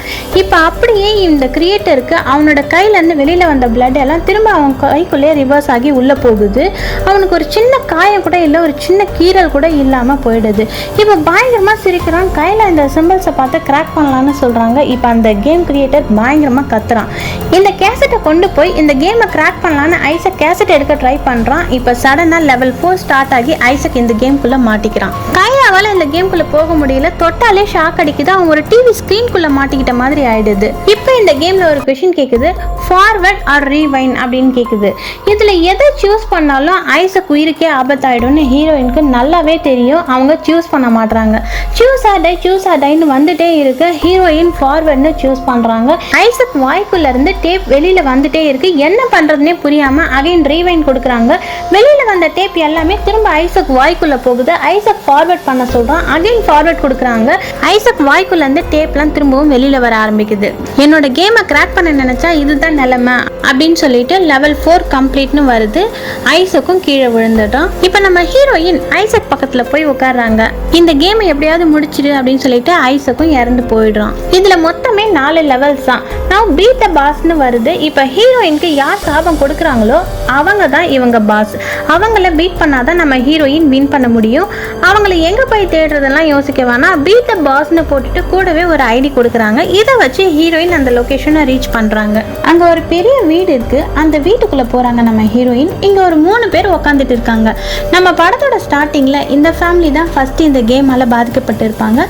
இப்போ அப்படியே இந்த கிரியேட்டருக்கு அவனோட கையிலேருந்து வெளியில் வந்த பிளட் எல்லாம் திரும்ப அவன் கைக்குள்ளேயே ரிவர்ஸ் ஆகி உள்ளே போகுது. அவனுக்கு ஒரு சின்ன காயம் கூட இல்லை, ஒரு சின்ன கீறல் கூட இல்லாமல் போயிடுது. இப்போ பயங்கரமாக சிரிக்கிறான். கையில் இந்த சிம்பிள்ஸை பார்த்து கிராக் பண்ணலான்னு சொல்கிறாங்க. இப்போ அந்த கேம் கிரியேட்டர் பயங்கரமாக கத்துறான். இந்த கேசட்டை கொண்டு போய் இந்த கேமை கிராக் பண்ணலான்னு ஐசக் கேசட் எடுக்க ட்ரை பண்ணுறான். இப்போ சடனாக லெவல் 4 ஸ்டார்ட் ஆகி ஐசக் இந்த கேம்குள்ளே மாட்டிக்கிறான். கையாவால் இந்த கேம்குள்ளே போக முடியல, தொட்டாலே ஷாக் அடிக்குது. அவன் ஒரு டிவி ஸ்க்ரீன்குள்ளே மாட்டிக்கிட்ட மாதிரி ஆயிடுது. இப்போ இந்த கேமில் ஒரு கொஷின் கேட்குது, ஃபார்வர்ட் ஆர் ரீவைண்ட் அப்படின்னு கேட்குது. இதில் எதை சூஸ் பண்ணாலும் ஐசக் உயிருக்கே ஆபத்தாயிடும்னு ஹீரோயினுக்கு நல்லாவே தெரியும். அவங்க சூஸ் பண்ண மாட்டாங்க. சூஸ் ஆர் டைன்னு வந்துட்டே இருக்கு. ஹீரோயின் ஃபார்வர்ட்னு சூஸ் பண்ணுறாங்க. ஐசக் வாய்க்குள்ள இருந்து டேப் வெளியில வந்துட்டே இருக்கு. என்ன பண்றதுன்னே புரியாம அகைன் ரீவைண்ட் கொடுக்குறாங்க. வெளியில வந்த டேப் எல்லாமே திரும்ப ஐசக் வாய்க்குள்ள போகுது. ஐசக் ஃபார்வர்ட் பண்ண சொல்றான். அகைன் ஃபார்வர்ட் கொடுக்குறாங்க. ஐசக் வாய்க்குள்ள இருந்து டேப்லாம் திரும்பவும் வெளியில வர ஆரம்பிக்குது. என்னோட கேமை கிராக் பண்ண நினைச்சா இதுதான் நிலைமை அப்படின்னு சொல்லிட்டு லெவல் 4 கம்ப்ளீட்னு வருது. ஐசக்கும் கீழே விழுந்துட்டான். இப்போ நம்ம ஹீரோயின் ஐசக் பக்கத்துல போய் உட்கார்றாங்க. இந்த கேமை எப்படியாவது முடிச்சிடு அப்படின்னு சொல்லிட்டு ஐசக்கும் இறந்து போயிடுறான். இதுல மொத்தமே 4 லெவல்ஸ் தான். நான் பீட் த பாஸ்னு வருது. இப்போ ஹீரோயினுக்கு யார் சாபம் கொடுக்குறாங்களோ அவங்க தான் இவங்க பாஸ். அவங்கள பீட் பண்ணாதான் நம்ம ஹீரோயின் வின் பண்ண முடியும். அவங்கள எங்க போய் தேடுறதெல்லாம் யோசிக்க வேணாம். பீட் த பாஸ்னு போட்டுட்டு கூடவே ஒரு ஐடி கொடுக்குறாங்க. இதை வச்சு ஹீரோயின் அந்த லொகேஷனை ரீச் பண்றாங்க. அங்க ஒரு பெரிய வீடு இருக்கு. அந்த வீட்டுக்குள்ள போறாங்க நம்ம ஹீரோயின். இங்க ஒரு 3 பேர் உட்காந்துட்டு இருக்காங்க. நம்ம படத்தோட ஸ்டார்டிங்ல இந்த ஃபேமிலி தான் ஃபர்ஸ்ட் இந்த கேமால பாதிக்கப்பட்டு இருப்பாங்க.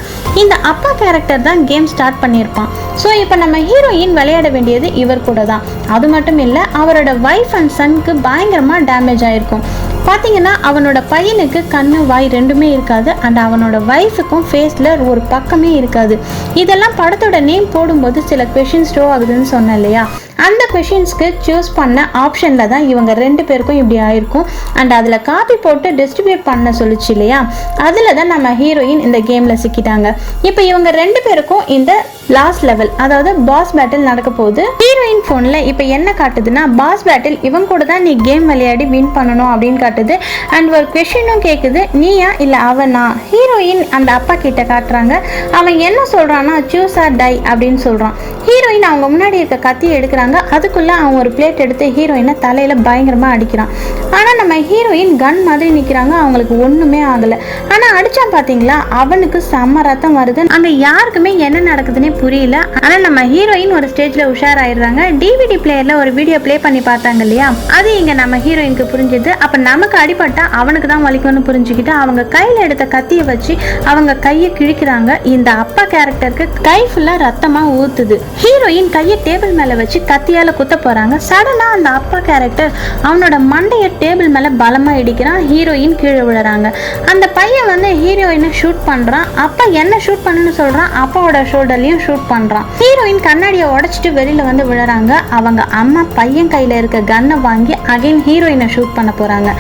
இந்த அப்பா கேரக்டர் தான் கேம் ஸ்டார்ட் பண்ணியிருப்பான். ஸோ இப்போ நம்ம ஹீரோயின் விளையாட வேண்டியது இவர் கூட தான். அது மட்டும் இல்லை, அவரோட வைஃப் அண்ட் சனுக்கு பயங்கரமாக டேமேஜ் ஆயிருக்கும். பார்த்தீங்கன்னா அவனோட பையனுக்கு கண்ணு வாய் ரெண்டுமே இருக்காது. அண்ட் அவனோட வைஃபுக்கும் ஃபேஸில் ஒரு பக்கமே இருக்காது. இதெல்லாம் படத்தோட நேம் போடும்போது சில கொஷின்ஸ் ஷோ ஆகுதுன்னு சொன்னேன் இல்லையா, அந்த கொஷின்ஸ்க்கு சூஸ் பண்ண ஆப்ஷனில் தான் இவங்க 2 பேருக்கும் இப்படி ஆயிருக்கும். அண்ட் அதில் காப்பி போட்டு டிஸ்ட்ரிபியூட் பண்ண சொல்லிச்சு இல்லையா, அதில் தான் நம்ம ஹீரோயின் இந்த கேமில் சிக்கிட்டாங்க. இப்போ இவங்க 2 பேருக்கும் இந்த லாஸ்ட் லெவல், அதாவது பாஸ் பேட்டில் நடக்க போகுது. ஹீரோயின் ஃபோனில் இப்போ என்ன காட்டுதுன்னா, பாஸ் பேட்டில் இவங்க கூட தான் நீ கேம் விளையாடி வின் பண்ணணும் அப்படின்னு காட்டுது. அண்ட் ஒரு கொஷினும் கேட்குது, நீயா இல்லை அவனா. ஹீரோயின் அந்த அப்பா கிட்ட காட்டுறாங்க. அவன் என்ன சொல்கிறான்னா சூஸ் ஆர் டை அப்படின்னு சொல்கிறான். ஹீரோயின் அவங்க முன்னாடி இருக்க கத்தியை எடுக்கிறாங்க. அதுக்குள்ள அவன் ஒரு பிளேட் எடுத்து ஹீரோயினை தலையில பயங்கரமா அடிக்கிறான். ஆனா நம்ம ஹீரோயின் கன் மாதிரி நிக்கிறாங்க. அவங்களுக்கு ஒண்ணுமே ஆகல. ஆனா அடிச்சான் பாத்தீங்களா, அவனுக்கு செம்ம ரத்தம் வருது. அங்க யாருக்குமே என்ன நடக்குதுன்னே புரியல. ஆனா நம்ம ஹீரோயின் ஒரு ஸ்டேஜ்ல உஷாராயிடுறாங்க. டிவிடி பிளேயர்ல ஒரு வீடியோ பிளே பண்ணி பார்த்தாங்க இல்லையா, அது இங்க நம்ம ஹீரோயினுக்கு புரிஞ்சுது. அப்ப நமக்கு அடிபட்டா அவனுக்கு தான் வலிக்கும்னு புரிஞ்சுக்கிட்டு அவங்க கையில எடுத்த கத்தியை வச்சு அவங்க கையை கிழிக்கிறாங்க. இந்த அப்பா கேரக்டருக்கு கை ஃபுல்லா ரத்தமா ஊத்துது. ஹீரோயின் கையை டேபிள் மேல வச்சு கத்தியால குத்த போறாங்க. சடனா அந்த அப்பா கேரக்டர் அவனோட மண்டைய டேபிள் மேல பலமா இடிக்கிறான். ஹீரோயின் கீழே விழுறாங்க. அந்த பையன் வந்து ஹீரோயினை ஷூட் பண்றான். அப்பா என்ன ஷூட் பண்ணுன்னு சொல்றான். அப்பாவோட ஷோல்டர்லயும் ஷூட் பண்றான். ஹீரோயின் கண்ணாடியை உடைச்சிட்டு வெளியில வந்து விழுறாங்க. அவங்க அம்மா பையன் கையில இருக்க கன்னை வாங்கி அகைன் ஹீரோயினை ஷூட் பண்ண போறாங்க.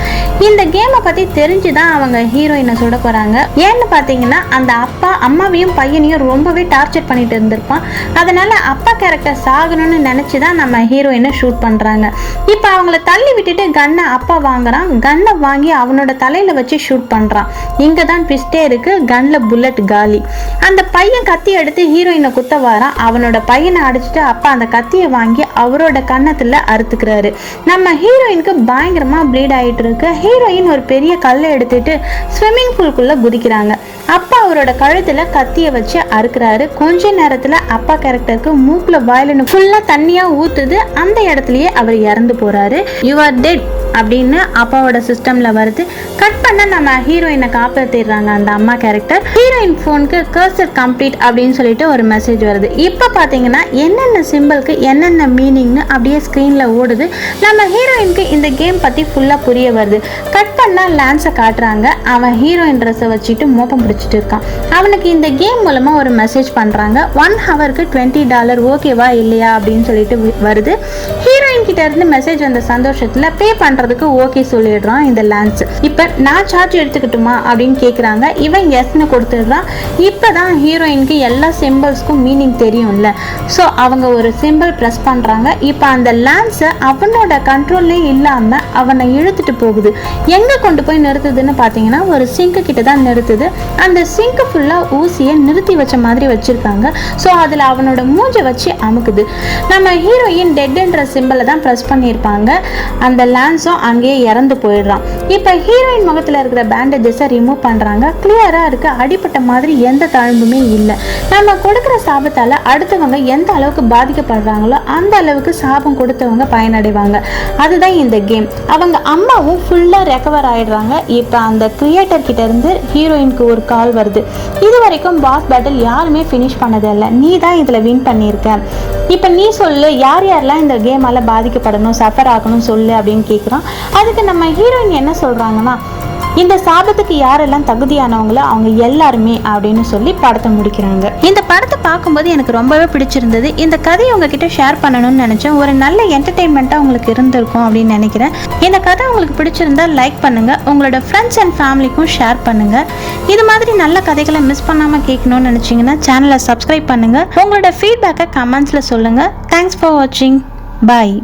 இந்த கேமை பத்தி தெரிஞ்சுதான் அவங்க ஹீரோயினை சுட போறாங்க. ஏன்னு பாத்தீங்கன்னா அந்த அப்பா அம்மாவையும் பையனையும் ரொம்பவே டார்ச்சர் பண்ணிட்டு இருந்திருப்பான். அதனால அப்பா கேரக்டர் சாகணும்னு நினைச்சுதான் நம்ம ஹீரோயினை ஷூட் பண்றாங்க. இப்ப அவங்கள தள்ளி விட்டுட்டு கன்னை அப்பா வாங்குறான். கன்னை வாங்கி அவனோட தலையில வச்சு ஷூட் பண்றான். இங்கதான் ட்விஸ்டே இருக்கு. கன்ல புல்லட் காலி. அந்த பையன் கத்தி எடுத்து ஹீரோயினை குத்த வாரான். அவனோட பையனை அடிச்சுட்டு அப்பா அந்த கத்தியை வாங்கி அவரோட கன்னத்துல அறுத்துக்கிறாரு. நம்ம ஹீரோயினுக்கு பயங்கரமா ப்ளீட் ஆயிட்டு இருக்கு. ஹீரோயின் ஒரு பெரிய கல்லை எடுத்துட்டு ஸ்விம்மிங் பூல்குள்ள குதிக்கிறாங்க. அப்பா அவரோட கழுத்துல கத்திய வச்சு அறுக்கிறாரு. கொஞ்ச நேரத்துல அப்பா கேரக்டருக்கு மூக்குல வாயில ஃபுல்லா தண்ணியா ஊத்துது. அந்த இடத்துலயே அவர் இறந்து போறாரு. யூ ஆர் டெட் அப்படின்னு அப்பாவோட சிஸ்டம்ல வருது. கட் பண்ண நம்ம ஹீரோயினை காப்பாத்திடுறாங்க அந்த அம்மா கேரக்டர். ஹீரோயின் போனுக்கு கர்சர் கம்ப்ளீட் அப்படின்னு சொல்லிட்டு ஒரு மெசேஜ் வருது. இப்ப பாத்தீங்கன்னா என்னென்ன சிம்பிளுக்கு என்னென்ன மீனிங்னு அப்படியே ஸ்கிரீன்ல ஓடுது. நம்ம ஹீரோயினுக்கு இந்த கேம் பத்தி ஃபுல்லா புரிய வருது. கட் பண்ணா லான்ஸை காட்டுறாங்க. அவன் ஹீரோயின் ட்ரெஸ்ஸை வச்சுட்டு மோப்பம் பிடிச்சிட்டு இருக்கான். அவனுக்கு இந்த கேம் மூலமா ஒரு மெசேஜ் பண்றாங்க. 1 ஹவருக்கு $20 ஓகேவா இல்லையா அப்படின்னு சொல்லிட்டு வருது. ஹீரோயின் கிட்ட இருந்து மெசேஜ் வந்த சந்தோஷத்துல பே பண்றதுக்கு ஓகே சொல்லிடுறான் இந்த லான்ஸ். இப்ப நான் சார்ஜ் எடுத்துக்கிட்டுமா அப்படின்னு கேக்குறாங்க. இவன் எஸ்ன்னு கொடுத்துடுறான். இப்ப இப்போ தான் ஹீரோயினுக்கு எல்லா சிம்பிள்ஸ்க்கும் மீனிங் தெரியும்ல. ஸோ அவங்க ஒரு சிம்பிள் ப்ரெஸ் பண்ணுறாங்க. இப்போ அந்த லான்ஸை அவனோட கண்ட்ரோல்லே இல்லாமல் அவனை இழுத்துட்டு போகுது. எங்கே கொண்டு போய் நிறுத்துதுன்னு பார்த்தீங்கன்னா ஒரு சிங்க்கு கிட்ட தான் நிறுத்துது. அந்த சிங்க்கு ஃபுல்லாக ஊசியை நிறுத்தி வச்ச மாதிரி வச்சுருக்காங்க. ஸோ அதில் அவனோட மூஞ்சை வச்சு அமுக்குது. நம்ம ஹீரோயின் டெட்ன்ற சிம்பிளை தான் ப்ரெஸ் பண்ணியிருப்பாங்க. அந்த லான்ஸும் அங்கேயே இறந்து போயிடுறான். இப்போ ஹீரோயின் முகத்தில் இருக்கிற பேண்டேஜஸை ரிமூவ் பண்ணுறாங்க. கிளியராக இருக்க, அடிப்பட்ட மாதிரி எந்த தழும்புமே இல்லை. நம்ம கொடுக்குற சாபத்தால் அடுத்தவங்க எந்த அளவுக்கு பாதிக்கப்படுறாங்களோ அந்த அளவுக்கு சாபம் கொடுத்தவங்க பயனடைவாங்க. அதுதான் இந்த கேம். அவங்க அம்மாவும் ஃபுல்லாக ரெக்கவர் ஆகிடுறாங்க. இப்போ அந்த கிரியேட்டர் கிட்ட இருந்து ஹீரோயினுக்கு ஒரு கால் வருது. இது வரைக்கும் பாஸ் பேட்டில் யாருமே ஃபினிஷ் பண்ணதில்லை, நீ தான் இதில் வின் பண்ணியிருக்க. இப்போ நீ சொல்லு, யார் யாரெல்லாம் இந்த கேமால் பாதிக்கப்படணும், சஃபர் ஆகணும் சொல்லு அப்படின்னு கேட்குறான். அதுக்கு நம்ம ஹீரோயின் என்ன சொல்கிறாங்கன்னா, இந்த சாபத்துக்கு யாரெல்லாம் தகுதியானவங்களோ அவங்க எல்லாருமே அப்படின்னு சொல்லி படத்தை முடிக்கிறாங்க. இந்த படத்தை பார்க்கும்போது எனக்கு ரொம்பவே பிடிச்சிருந்தது. இந்த கதையை உங்ககிட்ட ஷேர் பண்ணணும்னு நினச்சேன். ஒரு நல்ல என்டர்டெயின்மெண்ட்டாக உங்களுக்கு இருந்திருக்கும் அப்படின்னு நினைக்கிறேன். இந்த கதை உங்களுக்கு பிடிச்சிருந்தா லைக் பண்ணுங்கள், உங்களோட ஃப்ரெண்ட்ஸ் அண்ட் ஃபேமிலிக்கும் ஷேர் பண்ணுங்கள். இது மாதிரி நல்ல கதைகளை மிஸ் பண்ணாமல் கேட்கணும்னு நினச்சிங்கன்னா சேனலை சப்ஸ்கிரைப் பண்ணுங்கள். உங்களோட ஃபீட்பேக்கை கமெண்ட்ஸில் சொல்லுங்கள். தேங்க்ஸ் ஃபார் வாட்சிங். பாய்.